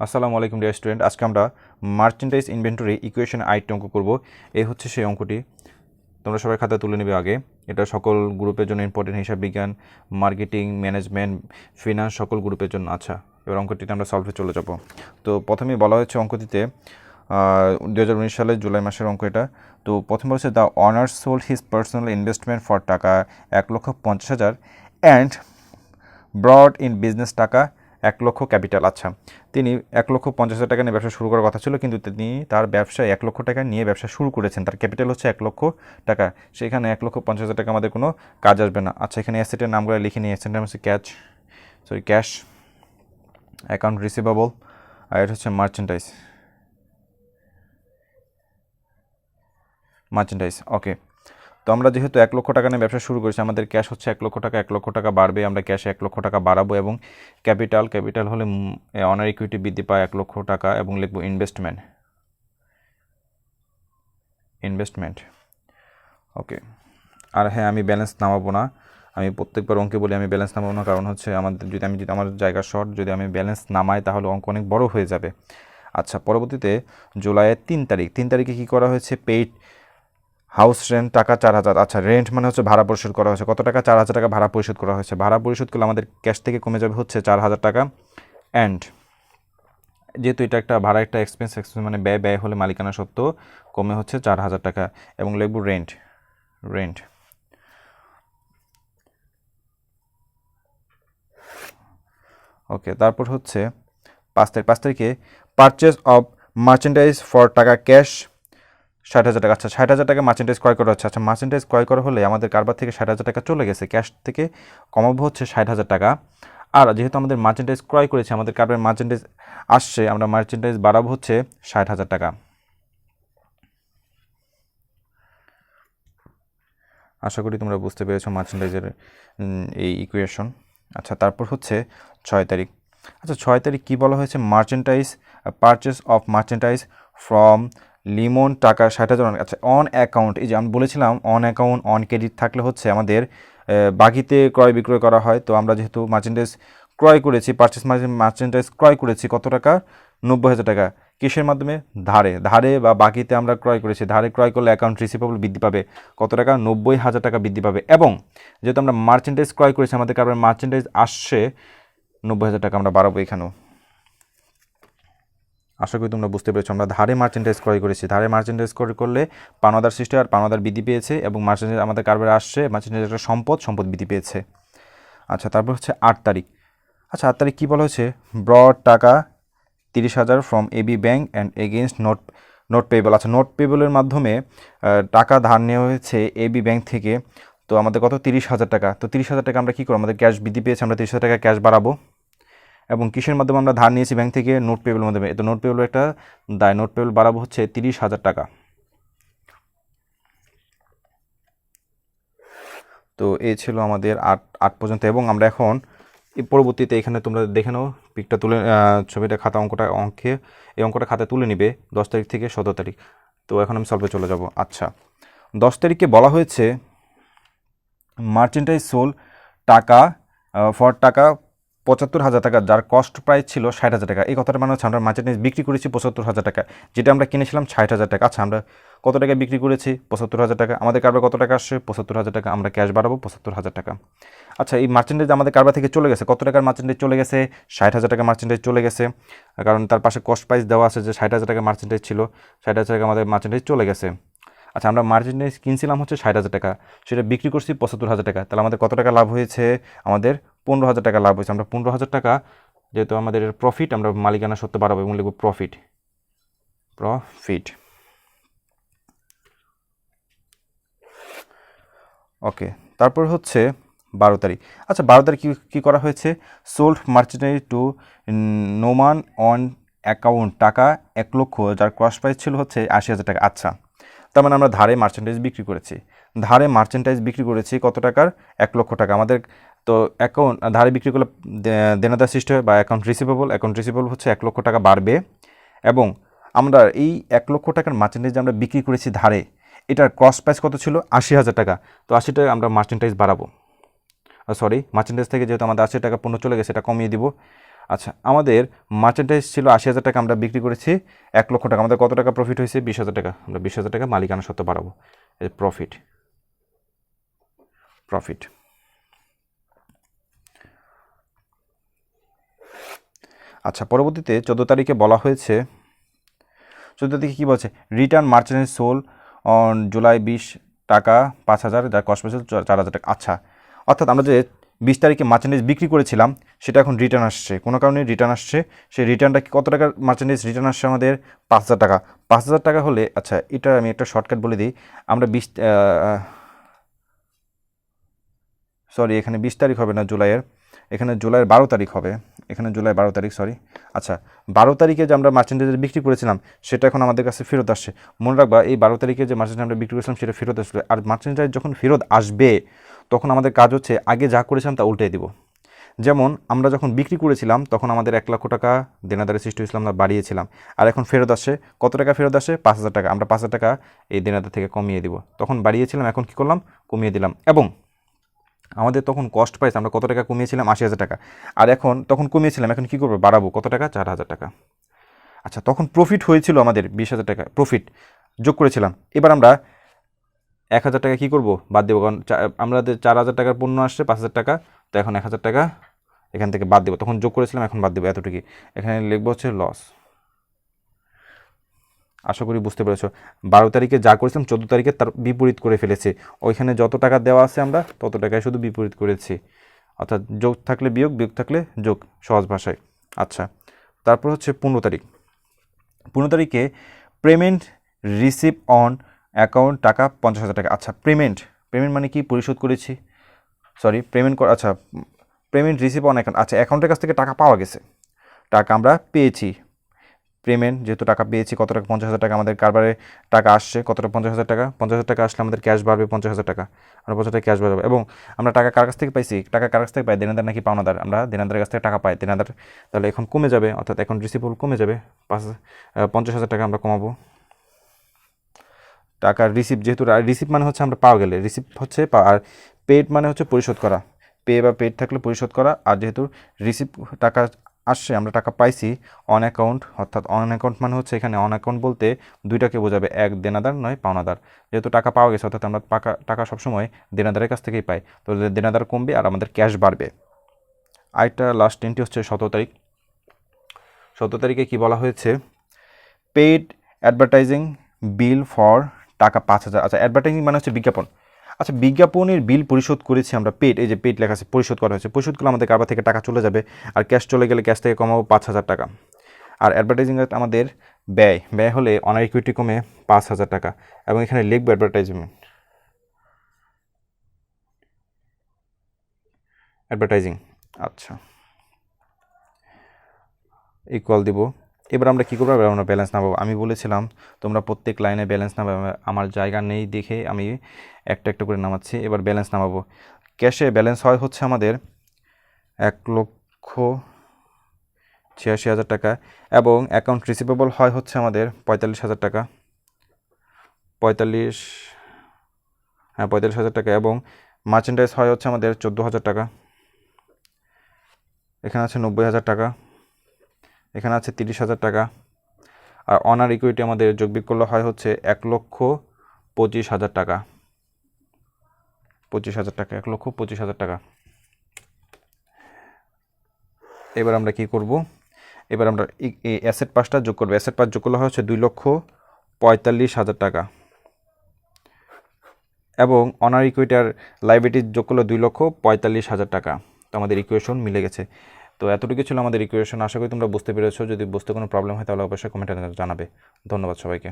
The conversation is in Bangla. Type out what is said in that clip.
আসসালামু আলাইকুম ডিয়ার স্টুডেন্ট, আজকে আমরা মার্চেন্টাইজ ইনভেন্টরি ইকুয়েশন আইটটি অঙ্ক করব। এই হচ্ছে সেই অঙ্কটি, তোমরা সবাই খাতা তুলে নেবে আগে। এটা সকল গ্রুপের জন্য ইম্পর্টেন্ট, হিসাব বিজ্ঞান, মার্কেটিং, ম্যানেজমেন্ট, ফিনান্স সকল গ্রুপের জন্য। আচ্ছা, এবার অঙ্কটিতে আমরা সলভে চলে যাব। তো প্রথমেই বলা হয়েছে অঙ্কটিতে 2019 সালের জুলাই মাসের অঙ্ক এটা। তো প্রথম বলছে the honours sold his personal investment for টাকা 1,50,000 অ্যান্ড ব্রড ইন বিজনেস টাকা 1,00,000 ক্যাপিটাল। আচ্ছা, তিনি 1,50,000 টাকা নিয়ে ব্যবসা শুরু করার কথা ছিল, কিন্তু তিনি তার ব্যবসায় 1,00,000 টাকা নিয়ে ব্যবসা শুরু করেছেন। তার ক্যাপিটাল হচ্ছে 1,00,000 টাকা, সেখানে 1,50,000 টাকা আমাদের কোনো কাজ আসবে না। আচ্ছা, এখানে অ্যাসেটের নামগুলো লিখে নিই। অ্যাসেটের নাম হচ্ছে ক্যাশ, অ্যাকাউন্ট রিসিভেবল, আর এটা হচ্ছে মার্চেন্টাইজ। ওকে, তো আমরা যেহেতু 1,00,000 টাকা নিয়ে ব্যবসা শুরু করেছি, আমাদের ক্যাশ হচ্ছে 1,00,000 টাকা। 1,00,000 টাকা বাড়বে, আমরা ক্যাশে 1,00,000 টাকা বাড়াবো, এবং ক্যাপিটাল হলে অনার ইকুইটি বৃদ্ধি পায় 1,00,000 টাকা, এবং লিখবো ইনভেস্টমেন্ট। ওকে, আর হ্যাঁ, আমি ব্যালেন্স নামাবো না। আমি প্রত্যেকবার অঙ্কে বলি আমি ব্যালেন্স নামাবো না, কারণ হচ্ছে যদি আমার জায়গা শর্ট, যদি আমি ব্যালেন্স নামাই তাহলে অঙ্ক অনেক বড় হয়ে যাবে। আচ্ছা, পরবর্তীতে জুলাইয়ের 3 তারিখে কী করা হয়েছে? পেইড হাউস রেন্ট টাকা 4,000। আচ্ছা, রেন্ট মানে হচ্ছে ভাড়া পরিশোধ করা হয়েছে। কত টাকা? 4,000 টাকা ভাড়া পরিশোধ করা হয়েছে। ভাড়া পরিশোধ করলে আমাদের ক্যাশ থেকে কমে যাবে হচ্ছে 4,000 টাকা। অ্যান্ড যেহেতু এটা একটা ভাড়া, একটা এক্সপেন্স মানে ব্যয় হলে মালিকানা সত্ত্ব কমে হচ্ছে 4,000 টাকা, এবং লিখব রেন্ট। ওকে, তারপর হচ্ছে 5 তারিখে পারচেস অফ মার্চেন্ডাইজ ফর টাকা ক্যাশ 60,000 টাকা। আচ্ছা, 60,000 টাকা মার্চেন্ডাইজ ক্রয় করা হচ্ছে। আচ্ছা, মার্চেন্ডাইজ ক্রয় করা হলে আমাদের কারবার থেকে 60,000 টাকা চলে গেছে, ক্যাশ থেকে কমাবো হচ্ছে 60,000 টাকা। আর যেহেতু আমাদের মার্চেন্ডাইজ ক্রয় করেছে, আমাদের কারবার মার্চেন্ডাইজ আসছে, আমরা মার্চেন্ডাইজ বাড়াবো হচ্ছে 60,000 টাকা। আশা করি তোমরা বুঝতে পেরেছো মার্চেন্ডাইজের এই ইকুয়েশন। আচ্ছা, তারপর হচ্ছে 6 তারিখ। আচ্ছা, 6 তারিখ কী বলা হয়েছে? Purchase of merchandise from Limon টাকা 60,000। আচ্ছা, অন অ্যাকাউন্ট, এই যে আমি বলেছিলাম অন অ্যাকাউন্ট অন ক্রেডিট থাকলে হচ্ছে আমাদের বাকিতে ক্রয় বিক্রয় করা হয়। তো আমরা যেহেতু মার্চেন্ডাইজ ক্রয় করেছি, মার্চেন্ডাইজ ক্রয় করেছি কত টাকা? 90,000 টাকা। কিসের মাধ্যমে? ধারে বা বাকিতে আমরা ক্রয় করেছি। ধারে ক্রয় করলে অ্যাকাউন্ট রিসিভেবল বৃদ্ধি পাবে কত টাকা? 90,000 টাকা বৃদ্ধি পাবে। এবং যেহেতু আমরা মার্চেন্ডাইজ ক্রয় করেছি, আমাদের কারণে মার্চেন্ডাইজ আসছে 90,000 টাকা, আমরা বাড়াবো এখানেও। আশা করি তোমরা বুঝতে পেরেছো। আমরা ধারে মার্চেন্ডাইজ ক্রয় করেছি, ধারে মার্চেন্ডাইজ ক্রয় করলে পাওনাদার সৃষ্টি আর পাওনাদার বৃদ্ধি পেয়েছে, এবং মার্চেন্ডাইজ আমাদের কারবারে আসছে, মার্চেন্ডাইজ একটা সম্পদ বৃদ্ধি পেয়েছে। আচ্ছা, তারপর হচ্ছে 8 তারিখ। আচ্ছা, 8 তারিখ কী বলা হয়েছে? ব্রড টাকা 30,000 from AB bank and against note payable. আচ্ছা, নোট পেয়েবলের মাধ্যমে টাকা ধার নেওয়া হয়েছে এবি ব্যাঙ্ক থেকে। তো আমাদের কত? 30,000 টাকা। তো 30,000 টাকা আমরা কী করবো? আমাদের ক্যাশ বৃদ্ধি পেয়েছে, আমরা 30,000 টাকা ক্যাশ বাড়াবো। এবং কিসের মাধ্যমে আমরা ধার নিয়েছি ব্যাঙ্ক থেকে? নোট পেয়েবলের মাধ্যমে। তো নোট পেয়েবল একটা দায়, নোট পেয়েবল বাড়াবো হচ্ছে 30,000 টাকা। তো এই ছিল আমাদের আট পর্যন্ত। এবং আমরা এখন এই পরবর্তীতে এখানে তোমরা দেখে নাও, পিকটা তুলে ছবিটা এই অঙ্কটা খাতায় তুলে নিবে 10 তারিখ থেকে 17 তারিখ। তো এখন আমি সলভে চলে যাব। আচ্ছা, 10 তারিখে বলা হয়েছে মার্চেন্টাইজ সোল টাকা ফর টাকা 75,000 টাকা, যার কস্ট প্রাইস ছিল 60,000 টাকা। এই কথাটা মানে হচ্ছে আমরা মার্চেন্টাইজ বিক্রি করেছি 75,000 টাকা, যেটা আমরা কিনেছিলাম 60,000 টাকা। আচ্ছা, আমরা কত টাকা বিক্রি করেছি? 75,000 টাকা। আমাদের কারবার কত টাকা আসছে? 75,000 টাকা। আমরা ক্যাশ বাড়াবো 75,000 টাকা। আচ্ছা, এই মার্চেন্টাইজ আমাদের কারবার থেকে চলে গেছে, কত টাকার মার্চেন্টাইজ চলে গেছে? 60,000 টাকা মার্চেন্টাইজ চলে গেছে, কারণ তার পাশে কস্ট প্রাইস দেওয়া আছে যে 60,000 টাকা মার্চেন্টাইজ ছিল, 60,000 টাকা আমাদের মার্চেন্টাইজ চলে গেছে। আচ্ছা, আমরা মার্চেন্টাইজ কিনছিলাম হচ্ছে 60,000 টাকা, সেটা বিক্রি করছি 75,000 টাকা। তাহলে আমাদের কত টাকা লাভ হয়েছে? আমাদের 15,000 টাকা লাভ হয়েছে। আমরা 15,000 টাকা, যেহেতু আমাদের প্রফিট, আমরা মালিকানা সত্ত্ব বাড়াবো এবং লিখব প্রফিট। ওকে, তারপর হচ্ছে 12 তারিখ। আচ্ছা, 12 তারিখ কী করা হয়েছে? Sold merchandise to Noman on account টাকা 1,00,000, যার ক্রস প্রাইস ছিল হচ্ছে 80,000 টাকা। আচ্ছা, তার মানে আমরা ধারে মার্চেন্টাইজ বিক্রি করেছি কত টাকার? 1,00,000 টাকা। আমাদের তো অ্যাকাউন্ট ধারে বিক্রি করলে দেনাদার সৃষ্টি হয় বা অ্যাকাউন্ট রিসিভেবল হচ্ছে 1,00,000 টাকা বাড়বে। এবং আমরা এই 1,00,000 টাকার মার্চেন্টাইজ আমরা বিক্রি করেছি ধারে, এটার কস্ট প্রাইস কত ছিল? 80,000 টাকা। তো 80 টাকা আমরা মার্চেন্টাইজ বাড়াবো, মার্চেন্টাইজ থেকে যেহেতু আমাদের 80 টাকা পণ্য চলে গেছে, এটা কমিয়ে দিব। আচ্ছা, আমাদের মার্চেন্টাইজ ছিল 80,000 টাকা, আমরা বিক্রি করেছি 1 লক্ষ টাকা। আমাদের কত টাকা প্রফিট হয়েছে? 20,000 টাকা। আমরা 20,000 টাকা মালিকানা সত্ত্ব বাড়াবো, এই প্রফিট। আচ্ছা, পরবর্তীতে 14 তারিখে বলা হয়েছে, 14 তারিখে কী বলছে? রিটার্ন মার্চেন্টাইজ সোল অন জুলাই 20 টাকা 5,000, যার কস্ট প্রাইস 4,000 টাকা। আচ্ছা, অর্থাৎ আমরা যে 20 তারিখে মার্চেন্টাইজ বিক্রি করেছিলাম সেটা এখন রিটার্ন আসছে, কোনো কারণে রিটার্ন আসছে। সেই রিটার্নটা কত টাকার মার্চেন্টাইজ রিটার্ন আসছে? আমাদের 5,000 টাকা। 5,000 টাকা হলে, আচ্ছা এটা আমি একটা শর্টকাট বলে দিই, আমরা সরি এখানে 20 তারিখ হবে না জুলাইয়ের, এখানে জুলাইয়ের 12 তারিখ হবে, এখানে জুলাই 12 তারিখ, সরি। আচ্ছা, 12 তারিখে যে আমরা মার্চেন্টাইজ বিক্রি করেছিলাম সেটা এখন আমাদের কাছে ফেরত আসছে। মনে রাখবা, এই 12 তারিখে যে মার্চেন্টাইজ আমরা বিক্রি করেছিলাম সেটা ফেরত আসবে। আর মার্চেন্টাইজ যখন ফেরত আসবে তখন আমাদের কাজ হচ্ছে আগে যা করেছিলাম তা উল্টে দিব। যেমন আমরা যখন বিক্রি করেছিলাম তখন আমাদের 1 লক্ষ টাকা দেনাদারের সৃষ্টি হয়েছিল, আমরা বাড়িয়েছিলাম। আর এখন ফেরত আসছে কত টাকা? ফেরত আসে 5,000 টাকা। আমরা 5,000 টাকা এই দেনাদার থেকে কমিয়ে দিব। তখন বাড়িয়েছিলাম, এখন কী করলাম? কমিয়ে দিলাম। এবং আমাদের তখন কস্ট প্রাইস আমরা কত টাকা কমিয়েছিলাম? 80,000 টাকা। আর এখন তখন কমিয়েছিলাম, এখন কী করবো? বাড়াবো। কত টাকা? 4,000 টাকা। আচ্ছা, তখন প্রফিট হয়েছিল আমাদের 20,000 টাকা, প্রফিট যোগ করেছিলাম। এবার আমরা 1,000 টাকা কী করবো? বাদ দেবো, কারণ আমাদের 4,000 টাকার পণ্য আসছে 5,000 টাকা, তো এখন 1,000 টাকা এখান থেকে বাদ দেবো। তখন যোগ করেছিলাম, এখন বাদ দেবো, এতটুকুই। এখানে লিখবো হচ্ছে লস। আশা করি বুঝতে পেরেছো। 12 তারিখে যা করেছিলাম 14 তারিখে তার বিপরীত করে ফেলেছি। ওইখানে যত টাকা দেওয়া আছে আমরা তত টাকায় শুধু বিপরীত করেছি, অর্থাৎ যোগ থাকলে বিয়োগ, বিয়োগ থাকলে যোগ, সহজ ভাষায়। আচ্ছা, তারপর হচ্ছে 15 তারিখ। 15 তারিখে পেমেন্ট রিসিভ অন অ্যাকাউন্ট টাকা 50,000 টাকা। আচ্ছা, পেমেন্ট মানে কি? পরিশোধ করেছি, সরি পেমেন্ট আচ্ছা, পেমেন্ট রিসিভ অন অ্যাকাউন্ট। আচ্ছা, অ্যাকাউন্টের কাছ থেকে টাকা পাওয়া গেছে, টাকা আমরা পেয়েছি। পেমেন্ট যেহেতু টাকা পেয়েছি, কত টাকা? 50,000 টাকা। আমাদের কারবারে টাকা আসছে কতটা? 50,000 টাকা। 50,000 টাকা আসলে আমাদের ক্যাশ বাড়বে 50,000 টাকা, আমরা 50,000 টাকা ক্যাশ বাড়বে। এবং আমরা টাকা কার কাছ থেকে পাইছি? টাকা কার কাছ থেকে পাই? দেনাদার নাকি পাওনাদার? আমরা দেনাদারের কাছ থেকে টাকা পাই, দেনাদার। তাহলে এখন কমে যাবে, অর্থাৎ এখন রিসিভেবল কমে যাবে, 50,000 টাকা আমরা কমাবো। টাকার রিসিভ, যেহেতু রিসিভ মানে হচ্ছে আমরা পাওয়া গেলে, রিসিভ হচ্ছে আর পেড মানে হচ্ছে পরিশোধ করা, পে বা পেড থাকলে পরিশোধ করা। আর যেহেতু রিসিভ টাকা আসছে, আমরা টাকা পাইছি অন অ্যাকাউন্ট, অর্থাৎ অন অ্যাকাউন্ট মানে হচ্ছে এখানে অন অ্যাকাউন্ট বলতে দুইটাকে বোঝাবে, এক দেনাদার নয় পাওনাদার। যেহেতু টাকা পাওয়া গেছে, অর্থাৎ আমরা টাকা সবসময় দেনাদারের কাছ থেকেই পাই, তো দেনাদার কমবে আর আমাদের ক্যাশ বাড়বে। আরেকটা লাস্ট দিনটি হচ্ছে 17 তারিখ। 17 তারিখে কী বলা হয়েছে? পেড অ্যাডভার্টাইজিং বিল ফর টাকা 5,000। আচ্ছা, অ্যাডভার্টাইজিং মানে হচ্ছে বিজ্ঞাপন। আচ্ছা, বিজ্ঞাপনের বিল পরিশোধ করেছি আমরা, পেড, এই যে পেড লেখা আছে, পরিশোধ করা হয়েছে। পরিশোধ করলে আমাদের কারবার থেকে টাকা চলে যাবে, আর ক্যাশ চলে গেলে ক্যাশ থেকে কমাবো 5,000 টাকা। আর অ্যাডভার্টাইজিং আমাদের ব্যয় হলে অনার ইকুইটি কমে 5,000 টাকা। এবং এখানে লিখবো অ্যাডভার্টাইজিং। আচ্ছা, ইকুয়াল দিব। এবার আমরা কী করবো? আমরা ব্যালেন্স নামাবো। আমি বলেছিলাম তোমরা প্রত্যেক লাইনে ব্যালেন্স নামাবে, আমার জায়গা নেই দেখে আমি একটা একটা করে নামাচ্ছি। এবার ব্যালেন্স নামাবো। ক্যাশে ব্যালেন্স হয় হচ্ছে আমাদের 1,86,000 টাকা, এবং অ্যাকাউন্ট রিসিভেবল হয় হচ্ছে আমাদের 45,000 টাকা, 45,000 টাকা। এবং মার্চেন্ডাইজ হয় হচ্ছে আমাদের 14,000 টাকা, এখানে আছে 90,000 টাকা, এখানে আছে 30,000 টাকা। আর অনার ইকুইটি আমাদের যোগ বিয়োগ করলে হয় হচ্ছে 1,25,000 টাকা, 25,000 টাকা, 1,25,000 টাকা। এবার আমরা কি করব? এবার আমরা এই অ্যাসেট পাসটা যোগ করবো। অ্যাসেট পাস যোগ করলে হয় হচ্ছে 2,45,000 টাকা, এবং অনার ইকুইটার লাইবিলিটি যোগ করলে 2,45,000 টাকা। তো আমাদের ইকুয়েশন মিলে গেছে। তো এতটুকু ছিল আমাদের ইকুয়েশন। আশা করি তোমরা বুঝতে পেরেছো। যদি বুঝতে কোনো প্রবলেম হয় তাহলে অবশ্যই কমেন্টে জানাবে। ধন্যবাদ সবাইকে।